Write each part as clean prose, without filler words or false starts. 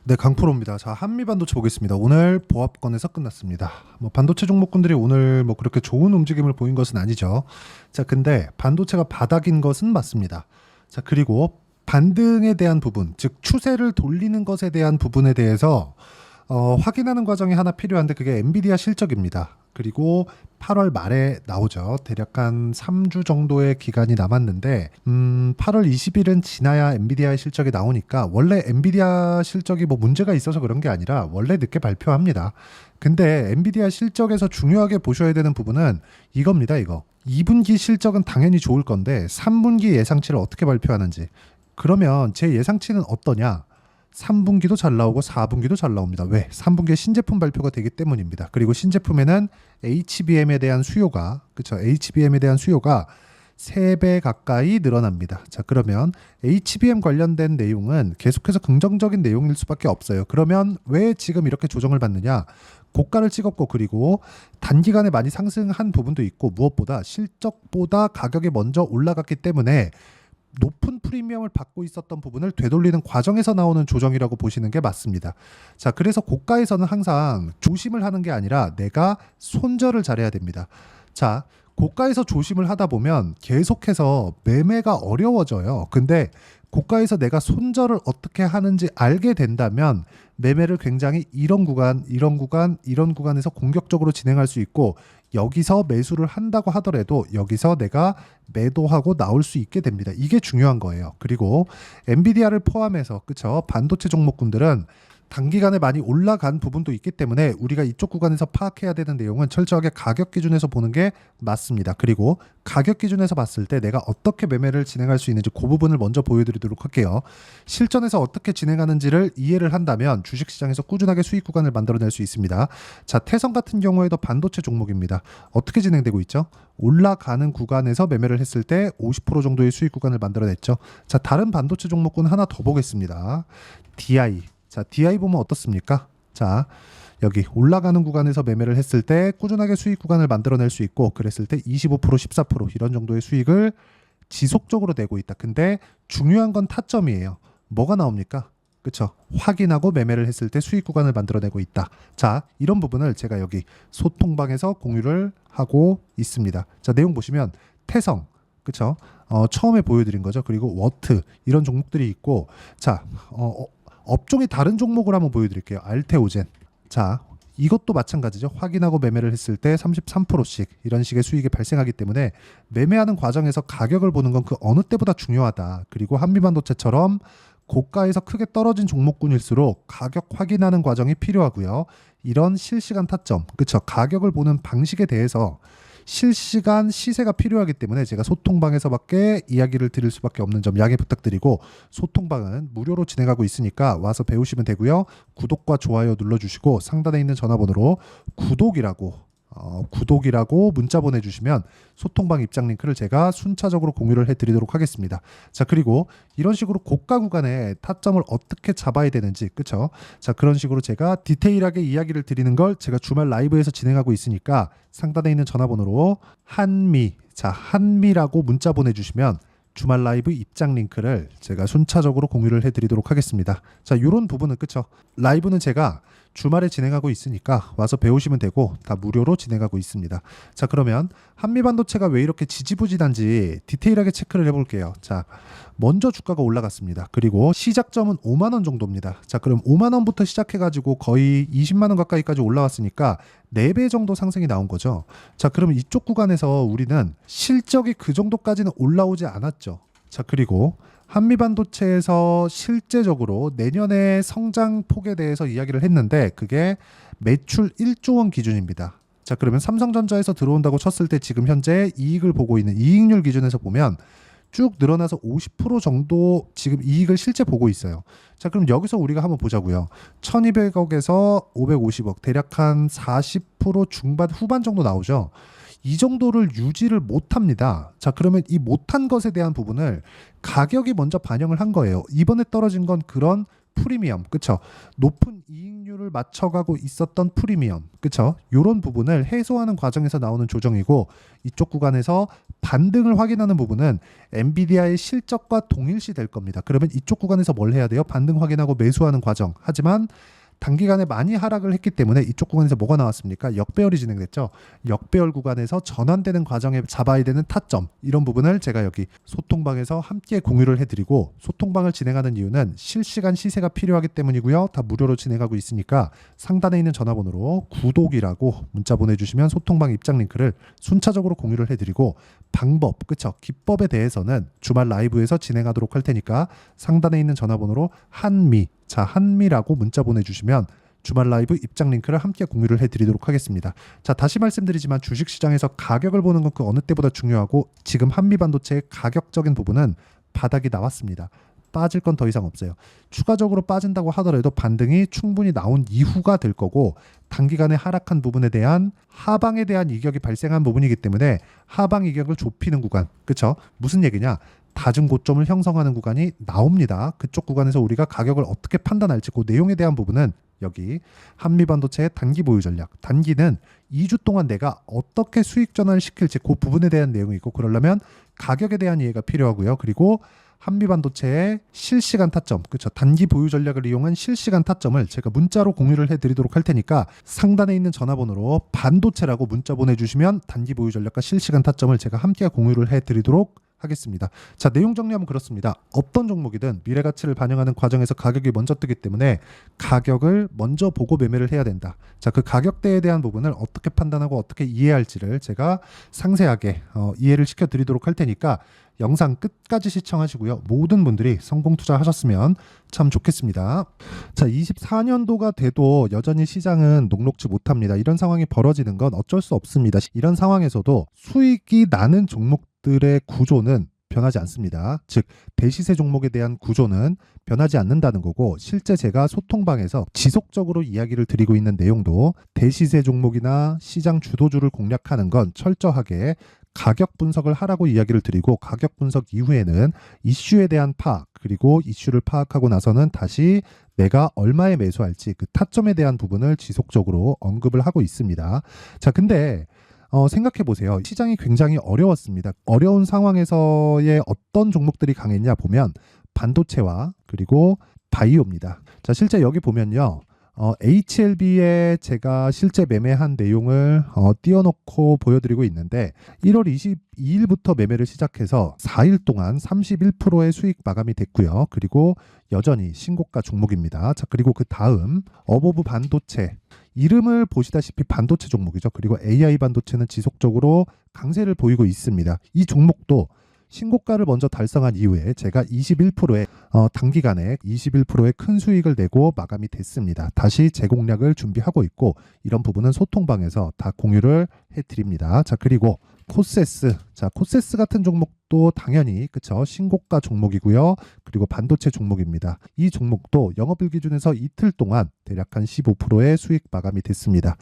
네, 강프로입니다. 자, 한미반도체 보겠습니다. 오늘 보합권에서 끝났습니다. 반도체 종목군들이 오늘 그렇게 좋은 움직임을 보인 것은 아니죠. 자, 근데 반도체가 바닥인 것은 맞습니다. 자, 그리고 반등에 대한 부분, 즉 추세를 돌리는 것에 대한 부분에 대해서 확인하는 과정이 하나 필요한데 그게 엔비디아 실적입니다. 그리고 8월 말에 나오죠. 대략 한 3주 정도의 기간이 남았는데 8월 20일은 지나야 엔비디아의 실적이 나오니까 원래 엔비디아 실적이 문제가 있어서 그런 게 아니라 원래 늦게 발표합니다. 근데 엔비디아 실적에서 중요하게 보셔야 되는 부분은 이겁니다. 이거. 2분기 실적은 당연히 좋을 건데 3분기 예상치를 어떻게 발표하는지. 그러면 제 예상치는 어떠냐? 3분기도 잘 나오고 4분기도 잘 나옵니다. 왜? 3분기에 신제품 발표가 되기 때문입니다. 그리고 신제품에는 HBM에 대한 수요가, 그쵸? HBM에 대한 수요가 3배 가까이 늘어납니다. 자, 그러면 HBM 관련된 내용은 계속해서 긍정적인 내용일 수밖에 없어요. 그러면 왜 지금 이렇게 조정을 받느냐? 고가를 찍었고 그리고 단기간에 많이 상승한 부분도 있고 무엇보다 실적보다 가격이 먼저 올라갔기 때문에 높은 프리미엄을 받고 있었던 부분을 되돌리는 과정에서 나오는 조정이라고 보시는 게 맞습니다. 자, 그래서 고가에서는 항상 조심을 하는 게 아니라 내가 손절을 잘해야 됩니다. 자, 고가에서 조심을 하다 보면 계속해서 매매가 어려워져요. 근데 고가에서 내가 손절을 어떻게 하는지 알게 된다면 매매를 굉장히 이런 구간, 이런 구간, 이런 구간에서 공격적으로 진행할 수 있고 여기서 매수를 한다고 하더라도 여기서 내가 매도하고 나올 수 있게 됩니다. 이게 중요한 거예요. 그리고 엔비디아를 포함해서 그쵸? 반도체 종목군들은 단기간에 많이 올라간 부분도 있기 때문에 우리가 이쪽 구간에서 파악해야 되는 내용은 철저하게 가격 기준에서 보는 게 맞습니다. 그리고 가격 기준에서 봤을 때 내가 어떻게 매매를 진행할 수 있는지 그 부분을 먼저 보여드리도록 할게요. 실전에서 어떻게 진행하는지를 이해를 한다면 주식시장에서 꾸준하게 수익 구간을 만들어낼 수 있습니다. 자, 태성 같은 경우에도 반도체 종목입니다. 어떻게 진행되고 있죠? 올라가는 구간에서 매매를 했을 때 50% 정도의 수익 구간을 만들어냈죠. 자, 다른 반도체 종목군 하나 더 보겠습니다. DI. 자, DI 보면 어떻습니까? 자, 여기 올라가는 구간에서 매매를 했을 때 꾸준하게 수익 구간을 만들어낼 수 있고 그랬을 때 25%, 14% 이런 정도의 수익을 지속적으로 내고 있다. 근데 중요한 건 타점이에요. 뭐가 나옵니까? 그쵸? 확인하고 매매를 했을 때 수익 구간을 만들어내고 있다. 자, 이런 부분을 제가 여기 소통방에서 공유를 하고 있습니다. 자, 내용 보시면 태성, 그쵸? 처음에 보여드린 거죠. 그리고 워트 이런 종목들이 있고 자, 업종이 다른 종목을 한번 보여드릴게요. 알테오젠. 자, 이것도 마찬가지죠. 확인하고 매매를 했을 때 33%씩 이런 식의 수익이 발생하기 때문에 매매하는 과정에서 가격을 보는 건 그 어느 때보다 중요하다. 그리고 한미반도체처럼 고가에서 크게 떨어진 종목군일수록 가격 확인하는 과정이 필요하고요. 이런 실시간 타점, 그쵸? 가격을 보는 방식에 대해서 실시간 시세가 필요하기 때문에 제가 소통방에서밖에 이야기를 드릴 수밖에 없는 점 양해 부탁드리고 소통방은 무료로 진행하고 있으니까 와서 배우시면 되고요. 구독과 좋아요 눌러주시고 상단에 있는 전화번호로 구독이라고 문자 보내주시면 소통방 입장 링크를 제가 순차적으로 공유를 해드리도록 하겠습니다. 자, 그리고 이런 식으로 고가 구간에 타점을 어떻게 잡아야 되는지, 그쵸? 자, 그런 식으로 제가 디테일하게 이야기를 드리는 걸 제가 주말 라이브에서 진행하고 있으니까 상단에 있는 전화번호로 한미라고 문자 보내주시면 주말 라이브 입장 링크를 제가 순차적으로 공유를 해드리도록 하겠습니다. 자, 이런 부분은 그쵸? 라이브는 제가 주말에 진행하고 있으니까 와서 배우시면 되고 다 무료로 진행하고 있습니다. 자, 그러면 한미반도체가 왜 이렇게 지지부진한지 디테일하게 체크를 해볼게요. 자, 먼저 주가가 올라갔습니다. 그리고 시작점은 5만 원 정도입니다. 자, 그럼 5만 원부터 시작해가지고 거의 20만 원 가까이까지 올라왔으니까 4배 정도 상승이 나온 거죠. 자, 그러면 이쪽 구간에서 우리는 실적이 그 정도까지는 올라오지 않았죠. 자, 그리고 한미반도체에서 실제적으로 내년의 성장폭에 대해서 이야기를 했는데 그게 매출 1조 원 기준입니다. 자, 그러면 삼성전자에서 들어온다고 쳤을 때 지금 현재 이익을 보고 있는 이익률 기준에서 보면 쭉 늘어나서 50% 정도 지금 이익을 실제 보고 있어요. 자, 그럼 여기서 우리가 한번 보자고요. 1200억에서 550억 대략 한 40% 중반 후반 정도 나오죠. 이 정도를 유지를 못합니다. 자, 그러면 이 못한 것에 대한 부분을 가격이 먼저 반영을 한 거예요. 이번에 떨어진 건 그런 프리미엄, 그쵸? 높은 이익률을 맞춰가고 있었던 프리미엄, 그쵸? 이런 부분을 해소하는 과정에서 나오는 조정이고, 이쪽 구간에서 반등을 확인하는 부분은 엔비디아의 실적과 동일시 될 겁니다. 그러면 이쪽 구간에서 뭘 해야 돼요? 반등 확인하고 매수하는 과정. 하지만 단기간에 많이 하락을 했기 때문에 이쪽 구간에서 뭐가 나왔습니까? 역배열이 진행됐죠. 역배열 구간에서 전환되는 과정에 잡아야 되는 타점, 이런 부분을 제가 여기 소통방에서 함께 공유를 해드리고, 소통방을 진행하는 이유는 실시간 시세가 필요하기 때문이고요. 다 무료로 진행하고 있으니까 상단에 있는 전화번호로 구독이라고 문자 보내주시면 소통방 입장 링크를 순차적으로 공유를 해드리고, 방법, 그쵸? 기법에 대해서는 주말 라이브에서 진행하도록 할 테니까 상단에 있는 전화번호로 한미라고 문자 보내주시면 주말 라이브 입장 링크를 함께 공유를 해드리도록 하겠습니다. 자, 다시 말씀드리지만 주식시장에서 가격을 보는 건 그 어느 때보다 중요하고, 지금 한미반도체의 가격적인 부분은 바닥이 나왔습니다. 빠질 건 더 이상 없어요. 추가적으로 빠진다고 하더라도 반등이 충분히 나온 이후가 될 거고, 단기간에 하락한 부분에 대한 하방에 대한 이격이 발생한 부분이기 때문에 하방 이격을 좁히는 구간, 그쵸? 무슨 얘기냐? 낮은 고점을 형성하는 구간이 나옵니다. 그쪽 구간에서 우리가 가격을 어떻게 판단할지 그 내용에 대한 부분은 여기 한미반도체의 단기 보유 전략, 단기는 2주 동안 내가 어떻게 수익 전환을 시킬지 그 부분에 대한 내용이 있고, 그러려면 가격에 대한 이해가 필요하고요. 그리고 한미반도체의 실시간 타점, 그렇죠? 단기 보유 전략을 이용한 실시간 타점을 제가 문자로 공유를 해드리도록 할 테니까 상단에 있는 전화번호로 반도체라고 문자 보내주시면 단기 보유 전략과 실시간 타점을 제가 함께 공유를 해드리도록 하겠습니다. 자, 내용 정리하면 그렇습니다. 어떤 종목이든 미래 가치를 반영하는 과정에서 가격이 먼저 뜨기 때문에 가격을 먼저 보고 매매를 해야 된다. 자, 그 가격대에 대한 부분을 어떻게 판단하고 어떻게 이해할지를 제가 상세하게 이해를 시켜드리도록 할 테니까 영상 끝까지 시청하시고요. 모든 분들이 성공 투자하셨으면 참 좋겠습니다. 자, 24년도가 돼도 여전히 시장은 녹록지 못합니다. 이런 상황이 벌어지는 건 어쩔 수 없습니다. 이런 상황에서도 수익이 나는 종목들의 구조는 변하지 않습니다. 즉, 대시세 종목에 대한 구조는 변하지 않는다는 거고, 실제 제가 소통방에서 지속적으로 이야기를 드리고 있는 내용도 대시세 종목이나 시장 주도주를 공략하는 건 철저하게 가격 분석을 하라고 이야기를 드리고, 가격 분석 이후에는 이슈에 대한 파악, 그리고 이슈를 파악하고 나서는 다시 내가 얼마에 매수할지 그 타점에 대한 부분을 지속적으로 언급을 하고 있습니다. 자, 근데 생각해 보세요. 시장이 굉장히 어려웠습니다. 어려운 상황에서의 어떤 종목들이 강했냐 보면 반도체와 그리고 바이오입니다. 자, 실제 여기 보면요. HLB에 제가 실제 매매한 내용을 띄워놓고 보여드리고 있는데, 1월 22일부터 매매를 시작해서 4일 동안 31%의 수익 마감이 됐고요. 그리고 여전히 신고가 종목입니다. 자, 그리고 그 다음 어버브 반도체, 이름을 보시다시피 반도체 종목이죠. 그리고 AI 반도체는 지속적으로 강세를 보이고 있습니다. 이 종목도 신고가를 먼저 달성한 이후에 제가 21%의 단기간에 21%의 큰 수익을 내고 마감이 됐습니다. 다시 재공략을 준비하고 있고, 이런 부분은 소통방에서 다 공유를 해드립니다. 자, 그리고 코세스, 자, 코세스 같은 종목도 당연히 그쵸, 신고가 종목이고요. 그리고 반도체 종목입니다. 이 종목도 영업일 기준에서 이틀 동안 대략 한 15%의 수익 마감이 됐습니다.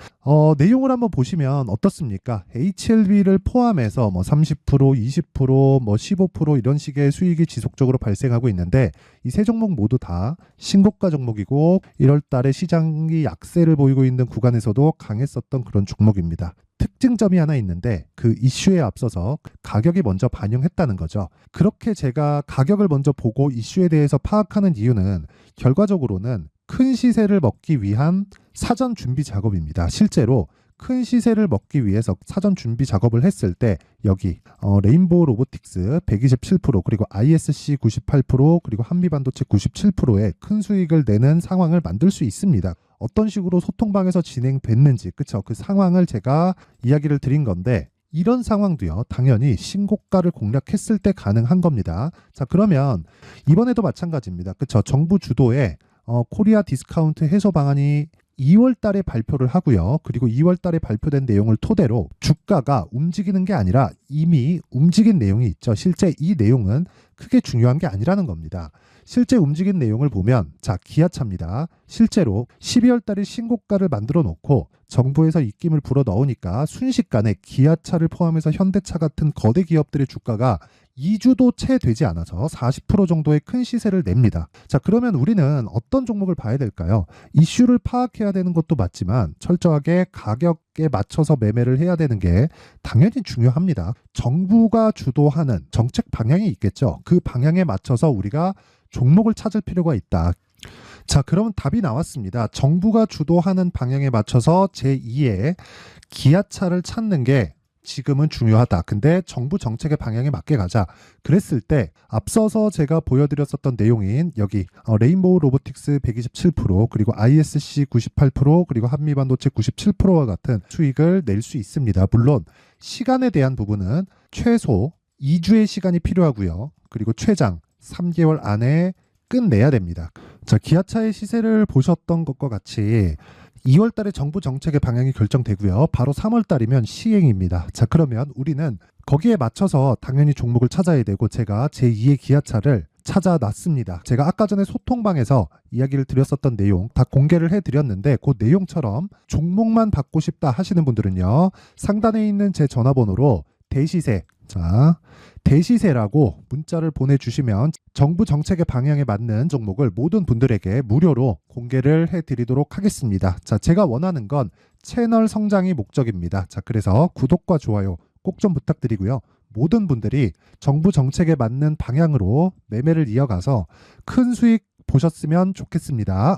내용을 한번 보시면 어떻습니까? HLB를 포함해서 뭐 30%, 20%, 뭐 15% 이런 식의 수익이 지속적으로 발생하고 있는데, 이 세 종목 모두 다 신고가 종목이고 1월 달에 시장이 약세를 보이고 있는 구간에서도 강했었던 그런 종목입니다. 특징점이 하나 있는데, 그 이슈에 앞서서 가격이 먼저 반영했다는 거죠. 그렇게 제가 가격을 먼저 보고 이슈에 대해서 파악하는 이유는 결과적으로는 큰 시세를 먹기 위한 사전 준비 작업입니다. 실제로 큰 시세를 먹기 위해서 사전 준비 작업을 했을 때 여기 레인보우 로보틱스 127%, 그리고 ISC 98%, 그리고 한미반도체 97%의 큰 수익을 내는 상황을 만들 수 있습니다. 어떤 식으로 소통방에서 진행됐는지, 그쵸? 그 상황을 제가 이야기를 드린 건데, 이런 상황도요, 당연히 신고가를 공략했을 때 가능한 겁니다. 자, 그러면 이번에도 마찬가지입니다. 그쵸? 정부 주도의 코리아 디스카운트 해소 방안이 2월 달에 발표를 하고요. 그리고 2월 달에 발표된 내용을 토대로 주가가 움직이는 게 아니라 이미 움직인 내용이 있죠. 실제 이 내용은 크게 중요한 게 아니라는 겁니다. 실제 움직인 내용을 보면, 자, 기아차입니다. 실제로 12월 달에 신고가를 만들어 놓고 정부에서 입김을 불어 넣으니까 순식간에 기아차를 포함해서 현대차 같은 거대 기업들의 주가가 2주도 채 되지 않아서 40% 정도의 큰 시세를 냅니다. 자, 그러면 우리는 어떤 종목을 봐야 될까요? 이슈를 파악해야 되는 것도 맞지만 철저하게 가격에 맞춰서 매매를 해야 되는 게 당연히 중요합니다. 정부가 주도하는 정책 방향이 있겠죠. 그 방향에 맞춰서 우리가 종목을 찾을 필요가 있다. 자, 그러면 답이 나왔습니다. 정부가 주도하는 방향에 맞춰서 제2의 기아차를 찾는 게 지금은 중요하다. 근데 정부 정책의 방향에 맞게 가자. 그랬을 때 앞서서 제가 보여드렸었던 내용인 여기 레인보우 로보틱스 127% 그리고 ISC 98% 그리고 한미반도체 97%와 같은 수익을 낼 수 있습니다. 물론 시간에 대한 부분은 최소 2주의 시간이 필요하고요. 그리고 최장 3개월 안에 끝내야 됩니다. 자, 기아차의 시세를 보셨던 것과 같이 2월 달에 정부 정책의 방향이 결정되고요. 바로 3월 달이면 시행입니다. 자, 그러면 우리는 거기에 맞춰서 당연히 종목을 찾아야 되고 제가 제2의 기아차를 찾아놨습니다. 제가 아까 전에 소통방에서 이야기를 드렸었던 내용 다 공개를 해드렸는데 그 내용처럼 종목만 받고 싶다 하시는 분들은요. 상단에 있는 제 전화번호로 대시세, 자, 대시세라고 문자를 보내주시면 정부 정책의 방향에 맞는 종목을 모든 분들에게 무료로 공개를 해드리도록 하겠습니다. 자, 제가 원하는 건 채널 성장이 목적입니다. 자, 그래서 구독과 좋아요 꼭 좀 부탁드리고요. 모든 분들이 정부 정책에 맞는 방향으로 매매를 이어가서 큰 수익 보셨으면 좋겠습니다.